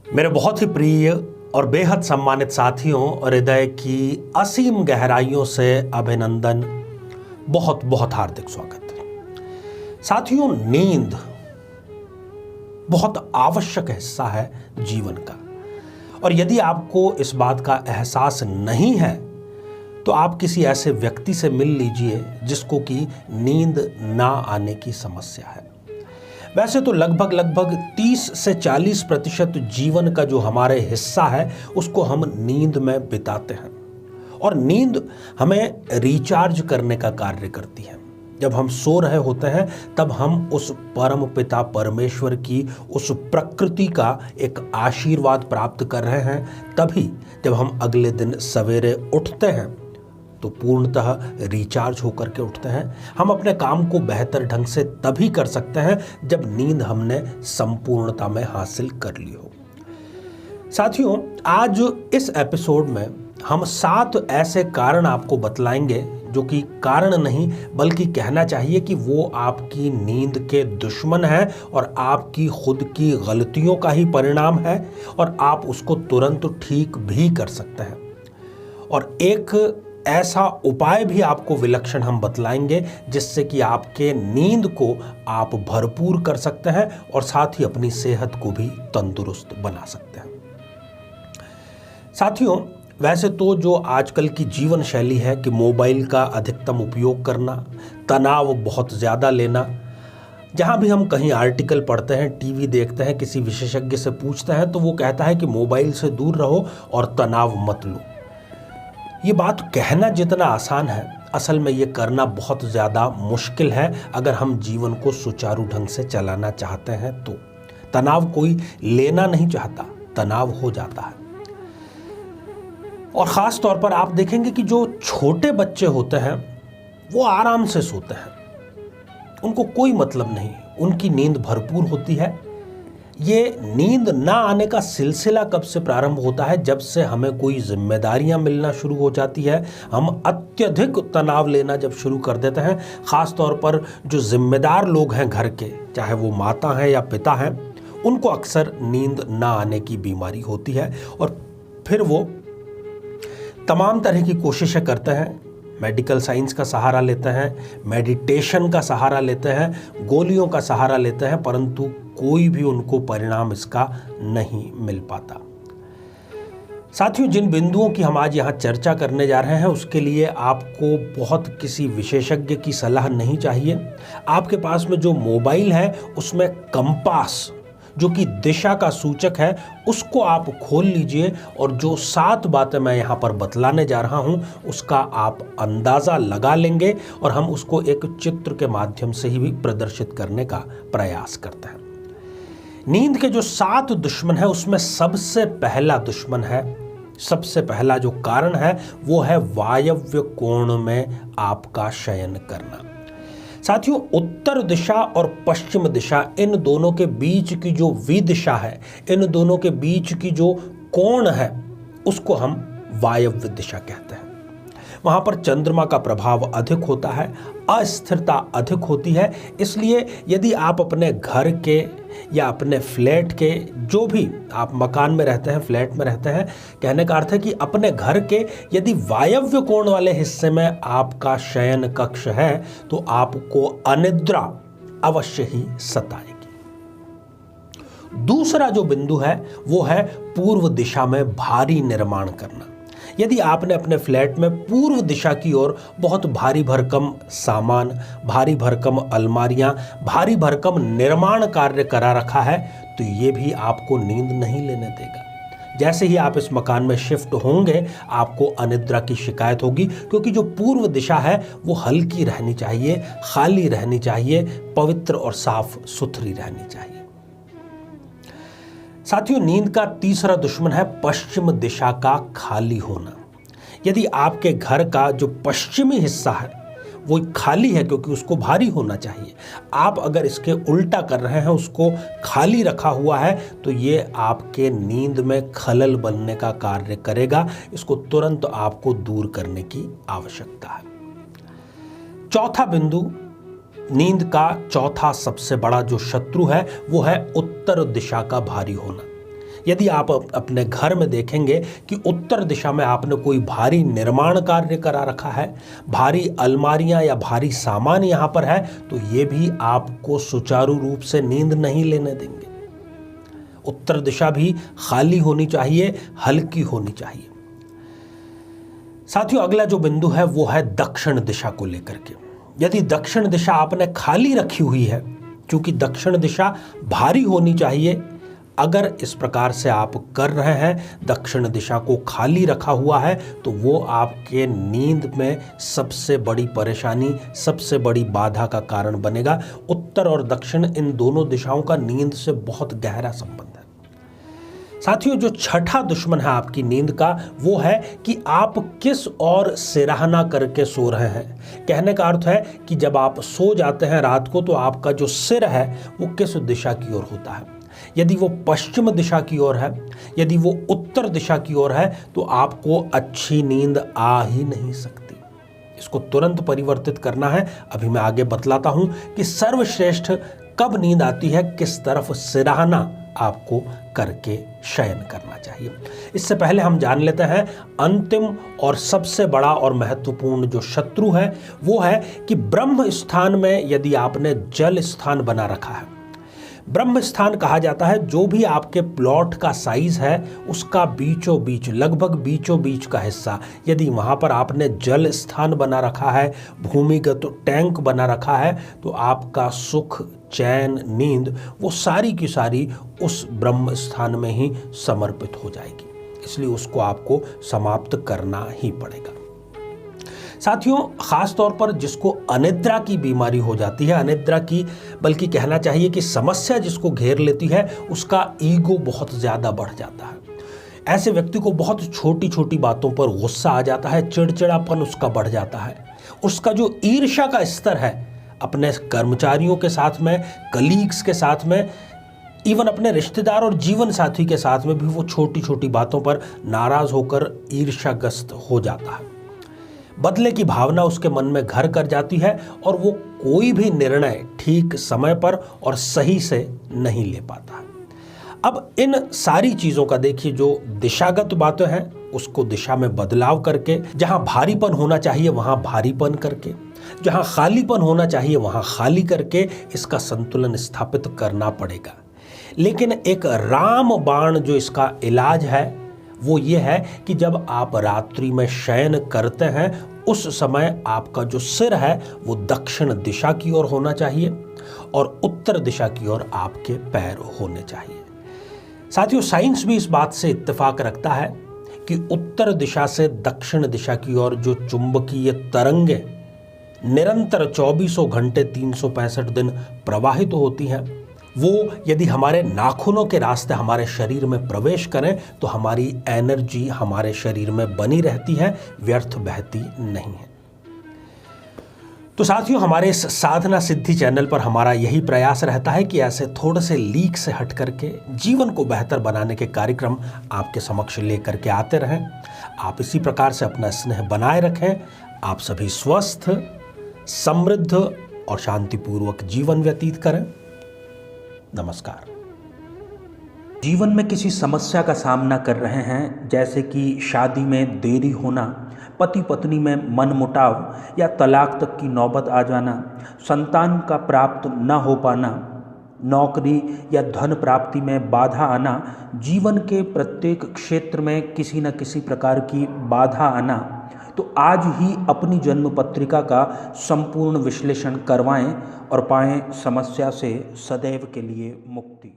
मेरे बहुत ही प्रिय और बेहद सम्मानित साथियों और हृदय की असीम गहराइयों से अभिनंदन, बहुत बहुत हार्दिक स्वागत। साथियों, नींद बहुत आवश्यक हिस्सा है जीवन का, और यदि आपको इस बात का एहसास नहीं है तो आप किसी ऐसे व्यक्ति से मिल लीजिए जिसको कि नींद ना आने की समस्या है। वैसे तो लगभग 30 से 40% जीवन का जो हमारे हिस्सा है उसको हम नींद में बिताते हैं, और नींद हमें रिचार्ज करने का कार्य करती है। जब हम सो रहे होते हैं तब हम उस परम पिता परमेश्वर की उस प्रकृति का एक आशीर्वाद प्राप्त कर रहे हैं। तभी जब हम अगले दिन सवेरे उठते हैं तो पूर्णतः रिचार्ज होकर के उठते हैं। हम अपने काम को बेहतर ढंग से तभी कर सकते हैं जब नींद हमने संपूर्णता में हासिल कर ली हो। साथियों, आज इस एपिसोड में हम 7 ऐसे कारण आपको बतलाएंगे जो कि कारण नहीं बल्कि कहना चाहिए कि वो आपकी नींद के दुश्मन हैं और आपकी खुद की गलतियों का ही परिणाम है, और आप उसको तुरंत ठीक भी कर सकते हैं। और एक ऐसा उपाय भी आपको विलक्षण हम बतलाएंगे जिससे कि आपके नींद को आप भरपूर कर सकते हैं और साथ ही अपनी सेहत को भी तंदुरुस्त बना सकते हैं। साथियों, वैसे तो जो आजकल की जीवन शैली है कि मोबाइल का अधिकतम उपयोग करना, तनाव बहुत ज़्यादा लेना, जहाँ भी हम कहीं आर्टिकल पढ़ते हैं, टीवी देखते हैं, किसी विशेषज्ञ से पूछते हैं तो वो कहता है कि मोबाइल से दूर रहो और तनाव मत लो। ये बात कहना जितना आसान है, असल में ये करना बहुत ज़्यादा मुश्किल है अगर हम जीवन को सुचारू ढंग से चलाना चाहते हैं तो। तनाव कोई लेना नहीं चाहता, तनाव हो जाता है। और ख़ास तौर पर आप देखेंगे कि जो छोटे बच्चे होते हैं वो आराम से सोते हैं, उनको कोई मतलब नहीं, उनकी नींद भरपूर होती है। ये नींद ना आने का सिलसिला कब से प्रारंभ होता है? जब से हमें कोई जिम्मेदारियां मिलना शुरू हो जाती है, हम अत्यधिक तनाव लेना जब शुरू कर देते हैं। ख़ास तौर पर जो जिम्मेदार लोग हैं घर के, चाहे वो माता हैं या पिता हैं, उनको अक्सर नींद ना आने की बीमारी होती है और फिर वो तमाम तरह की कोशिशें करते हैं। मेडिकल साइंस का सहारा लेते हैं, मेडिटेशन का सहारा लेते हैं, गोलियों का सहारा लेते हैं, परंतु कोई भी उनको परिणाम इसका नहीं मिल पाता। साथियों, जिन बिंदुओं की हम आज यहाँ चर्चा करने जा रहे हैं उसके लिए आपको बहुत किसी विशेषज्ञ की सलाह नहीं चाहिए। आपके पास में जो मोबाइल है उसमें कंपास, जो कि दिशा का सूचक है, उसको आप खोल लीजिए और जो 7 बातें मैं यहाँ पर बतलाने जा रहा हूँ उसका आप अंदाज़ा लगा लेंगे, और हम उसको एक चित्र के माध्यम से ही भी प्रदर्शित करने का प्रयास करते हैं। नींद के जो 7 दुश्मन है उसमें सबसे पहला दुश्मन है, सबसे पहला जो कारण है वो है वायव्य कोण में आपका शयन करना। साथियों, उत्तर दिशा और पश्चिम दिशा, इन दोनों के बीच की जो विदिशा है, इन दोनों के बीच की जो कोण है उसको हम वायव्य दिशा कहते हैं। वहाँ पर चंद्रमा का प्रभाव अधिक होता है, अस्थिरता अधिक होती है। इसलिए यदि आप अपने घर के या अपने फ्लैट के, जो भी आप मकान में रहते हैं, फ्लैट में रहते हैं, कहने का अर्थ है कि अपने घर के यदि वायव्य कोण वाले हिस्से में आपका शयन कक्ष है तो आपको अनिद्रा अवश्य ही सताएगी। दूसरा जो बिंदु है वो है पूर्व दिशा में भारी निर्माण करना। यदि आपने अपने फ्लैट में पूर्व दिशा की ओर बहुत भारी भरकम सामान, भारी भरकम अलमारियां, भारी भरकम निर्माण कार्य करा रखा है तो ये भी आपको नींद नहीं लेने देगा। जैसे ही आप इस मकान में शिफ्ट होंगे आपको अनिद्रा की शिकायत होगी, क्योंकि जो पूर्व दिशा है वो हल्की रहनी चाहिए, खाली रहनी चाहिए, पवित्र और साफ सुथरी रहनी चाहिए। साथियों, नींद का तीसरा दुश्मन है पश्चिम दिशा का खाली होना। यदि आपके घर का जो पश्चिमी हिस्सा है वो खाली है, क्योंकि उसको भारी होना चाहिए, आप अगर इसके उल्टा कर रहे हैं, उसको खाली रखा हुआ है, तो ये आपके नींद में खलल बनने का कार्य करेगा। इसको तुरंत आपको दूर करने की आवश्यकता है। चौथा बिंदु, नींद का चौथा सबसे बड़ा जो शत्रु है वो है उत्तर दिशा का भारी होना। यदि आप अपने घर में देखेंगे कि उत्तर दिशा में आपने कोई भारी निर्माण कार्य करा रखा है, भारी अलमारियां या भारी सामान यहां पर है, तो ये भी आपको सुचारू रूप से नींद नहीं लेने देंगे। उत्तर दिशा भी खाली होनी चाहिए, हल्की होनी चाहिए। साथियों, अगला जो बिंदु है वो है दक्षिण दिशा को लेकर के। यदि दक्षिण दिशा आपने खाली रखी हुई है, क्योंकि दक्षिण दिशा भारी होनी चाहिए, अगर इस प्रकार से आप कर रहे हैं, दक्षिण दिशा को खाली रखा हुआ है, तो वो आपके नींद में सबसे बड़ी परेशानी, सबसे बड़ी बाधा का कारण बनेगा। उत्तर और दक्षिण इन दोनों दिशाओं का नींद से बहुत गहरा संबंध है। साथियों, जो छठा दुश्मन है आपकी नींद का, वो है कि आप किस और सिरहाना करके सो रहे हैं। कहने का अर्थ है कि जब आप सो जाते हैं रात को, तो आपका जो सिर है वो किस दिशा की ओर होता है। यदि वो पश्चिम दिशा की ओर है, यदि वो उत्तर दिशा की ओर है, तो आपको अच्छी नींद आ ही नहीं सकती। इसको तुरंत परिवर्तित करना है। अभी मैं आगे बतलाता हूं कि सर्वश्रेष्ठ कब नींद आती है, किस तरफ सिरहाना आपको करके शयन करना चाहिए। इससे पहले हम जान लेते हैं अंतिम और सबसे बड़ा और महत्वपूर्ण जो शत्रु है, वो है कि ब्रह्म स्थान में यदि आपने जल स्थान बना रखा है। ब्रह्म स्थान कहा जाता है जो भी आपके प्लॉट का साइज है, उसका बीचों बीच, लगभग बीचों बीच का हिस्सा, यदि वहां पर आपने जल स्थान बना रखा है, भूमिगत टैंक बना रखा है, तो आपका सुख, चैन, नींद वो सारी की सारी उस ब्रह्म स्थान में ही समर्पित हो जाएगी। इसलिए उसको आपको समाप्त करना ही पड़ेगा। साथियों, खास तौर पर जिसको अनिद्रा की बीमारी हो जाती है, अनिद्रा की बल्कि कहना चाहिए कि समस्या जिसको घेर लेती है, उसका ईगो बहुत ज़्यादा बढ़ जाता है। ऐसे व्यक्ति को बहुत छोटी छोटी बातों पर गुस्सा आ जाता है, चिड़चिड़ापन उसका बढ़ जाता है। उसका जो ईर्ष्या का स्तर है अपने कर्मचारियों के साथ में, कलीग्स के साथ में, इवन अपने रिश्तेदार और जीवन साथी के साथ में भी वो छोटी छोटी बातों पर नाराज होकर ईर्ष्याग्रस्त हो जाता है। बदले की भावना उसके मन में घर कर जाती है और वो कोई भी निर्णय ठीक समय पर और सही से नहीं ले पाता है। अब इन सारी चीज़ों का देखिए, जो दिशागत बातें हैं उसको दिशा में बदलाव करके, जहां भारीपन होना चाहिए वहां भारीपन करके, जहां खालीपन होना चाहिए वहां खाली करके इसका संतुलन स्थापित करना पड़ेगा। लेकिन एक राम बाण जो इसका इलाज है वो ये है कि जब आप रात्रि में शयन करते हैं, उस समय आपका जो सिर है वो दक्षिण दिशा की ओर होना चाहिए और उत्तर दिशा की ओर आपके पैर होने चाहिए। साथियों, साइंस भी इस बात से इत्तेफाक रखता है कि उत्तर दिशा से दक्षिण दिशा की ओर जो चुंबकीय तरंगें निरंतर 24 घंटे 365 दिन प्रवाहित होती हैं, वो यदि हमारे नाखूनों के रास्ते हमारे शरीर में प्रवेश करें तो हमारी एनर्जी हमारे शरीर में बनी रहती है, व्यर्थ बहती नहीं है। तो साथियों, हमारे इस साधना सिद्धि चैनल पर हमारा यही प्रयास रहता है कि ऐसे थोड़े से लीक से हट करके जीवन को बेहतर बनाने के कार्यक्रम आपके समक्ष लेकर के आते रहें। आप इसी प्रकार से अपना स्नेह बनाए रखें। आप सभी स्वस्थ, समृद्ध और शांतिपूर्वक जीवन व्यतीत करें। नमस्कार। जीवन में किसी समस्या का सामना कर रहे हैं, जैसे कि शादी में देरी होना, पति पत्नी में मनमुटाव या तलाक तक की नौबत आ जाना, संतान का प्राप्त न हो पाना, नौकरी या धन प्राप्ति में बाधा आना, जीवन के प्रत्येक क्षेत्र में किसी न किसी प्रकार की बाधा आना, तो आज ही अपनी जन्म पत्रिका का संपूर्ण विश्लेषण करवाएं और पाएं समस्या से सदैव के लिए मुक्ति।